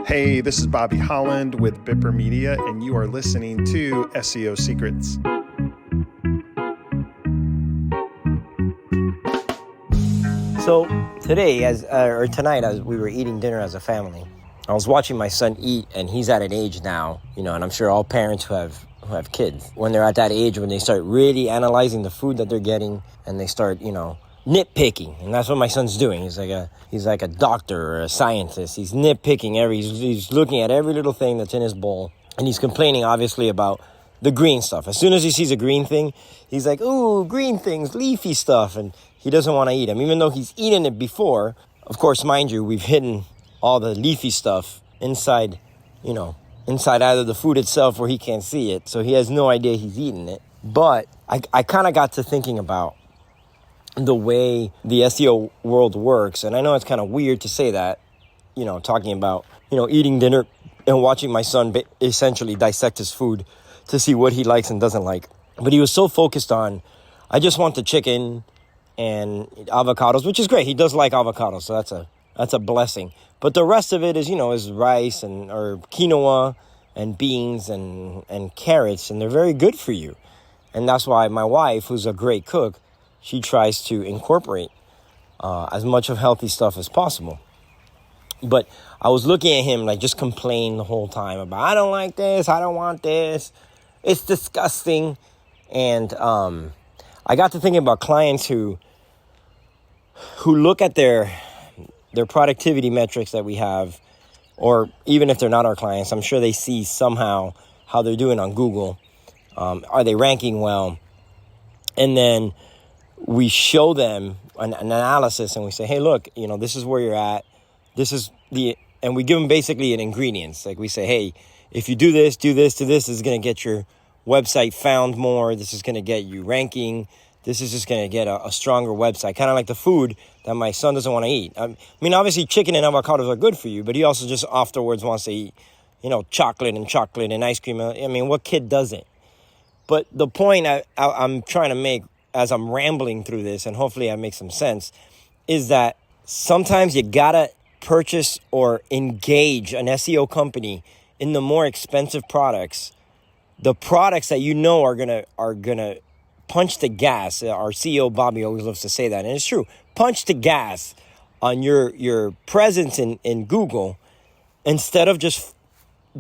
Hey, this is Bobby Holland with Bipper Media, and you are listening to SEO Secrets. So today, tonight, as we were eating dinner as a family, I was watching my son eat, and he's at an age now, and I'm sure all parents who have kids, when they're at that age when they start really analyzing the food that they're getting, and they start, nitpicking, and that's what my son's doing. He's like a doctor or a scientist. He's nitpicking he's looking at every little thing that's in his bowl, and he's complaining obviously about the green stuff. As soon as he sees a green thing, he's like, "Ooh, green things, leafy stuff," and he doesn't want to eat them, even though he's eaten it before. Of course, mind you, we've hidden all the leafy stuff inside either the food itself where he can't see it, so he has no idea he's eating it. But I kind of got to thinking about the way the SEO world works, and I know it's kind of weird to say that, talking about, eating dinner and watching my son essentially dissect his food to see what he likes and doesn't like. But he was so focused on, I just want the chicken and avocados, which is great. He does like avocados, so that's a blessing. But the rest of it is rice or quinoa and beans and carrots, and they're very good for you. And that's why my wife, who's a great cook, she tries to incorporate as much of healthy stuff as possible. But I was looking at him just complain the whole time about, I don't like this, I don't want this, it's disgusting. And I got to thinking about clients who look at their productivity metrics that we have, or even if they're not our clients, I'm sure they see somehow how they're doing on Google. Are they ranking well? And then we show them an analysis and we say, hey, look, this is where you're at. And we give them basically an ingredients. Like we say, hey, if you do this, this is going to get your website found more. This is going to get you ranking. This is just going to get a stronger website. Kind of like the food that my son doesn't want to eat. I mean, obviously chicken and avocados are good for you, but he also just afterwards wants to eat, chocolate and ice cream. I mean, what kid doesn't? But the point I'm trying to make as I'm rambling through this, and hopefully I make some sense, is that sometimes you gotta purchase or engage an SEO company in the more expensive products, the products that are gonna punch the gas. Our CEO Bobby always loves to say that, and it's true. Punch the gas on your presence in Google instead of just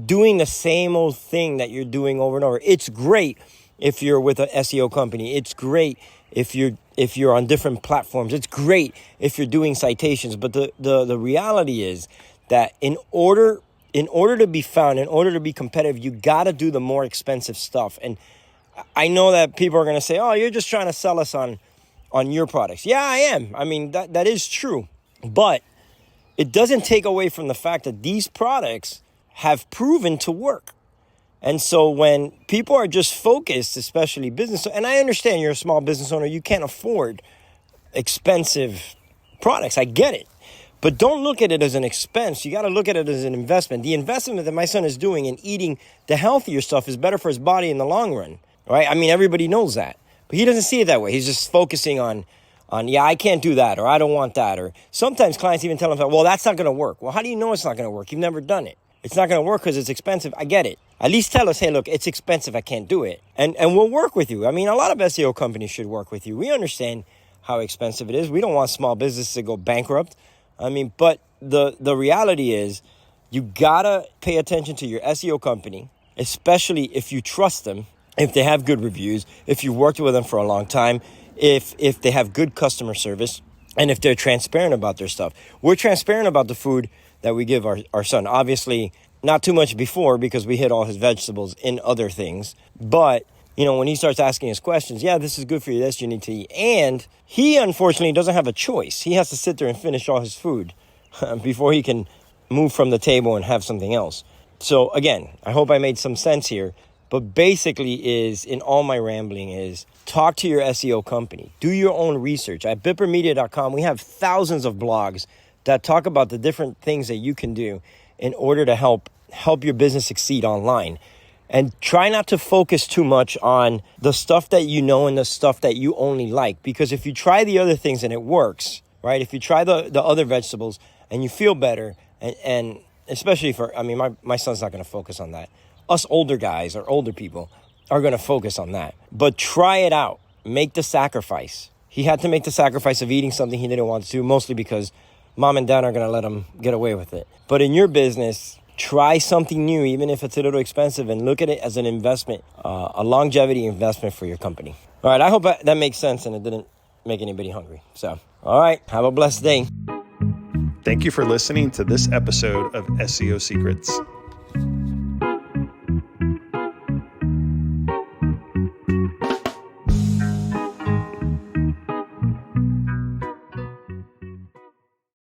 doing the same old thing that you're doing over and over. It's great if you're with an SEO company. It's great if you're on different platforms. It's great if you're doing citations. But the reality is that in order to be found, in order to be competitive, you got to do the more expensive stuff. And I know that people are going to say, oh, you're just trying to sell us on your products. Yeah, I am. I mean, that is true. But it doesn't take away from the fact that these products have proven to work. And so when people are just focused, especially business, and I understand you're a small business owner, you can't afford expensive products. I get it. But don't look at it as an expense. You got to look at it as an investment. The investment that my son is doing in eating the healthier stuff is better for his body in the long run, right? I mean, everybody knows that. But he doesn't see it that way. He's just focusing on I can't do that, or I don't want that. Or sometimes clients even tell him, well, that's not going to work. Well, how do you know it's not going to work? You've never done it. It's not going to work because it's expensive. I get it. At least tell us, hey, look, it's expensive. I can't do it. And we'll work with you. I mean, a lot of SEO companies should work with you. We understand how expensive it is. We don't want small businesses to go bankrupt. I mean, but the reality is you got to pay attention to your SEO company, especially if you trust them, if they have good reviews, if you've worked with them for a long time, if they have good customer service, and if they're transparent about their stuff. We're transparent about the food that we give our son. Obviously, not too much before because we hid all his vegetables in other things. But, when he starts asking us questions, yeah, this is good for you, this you need to eat. And he, unfortunately, doesn't have a choice. He has to sit there and finish all his food before he can move from the table and have something else. So, again, I hope I made some sense here. But basically in all my rambling is talk to your SEO company. Do your own research. At bippermedia.com, we have thousands of blogs that talk about the different things that you can do in order to help your business succeed online. And try not to focus too much on the stuff that you know and the stuff that you only like. Because if you try the other things and it works, right? If you try the other vegetables and you feel better and especially my son's not going to focus on that. Us older guys or older people are going to focus on that. But try it out. Make the sacrifice. He had to make the sacrifice of eating something he didn't want to do, mostly because mom and dad are going to let him get away with it. But in your business, try something new, even if it's a little expensive, and look at it as an investment, a longevity investment for your company. All right, I hope that makes sense and it didn't make anybody hungry. So, all right, have a blessed day. Thank you for listening to this episode of SEO Secrets.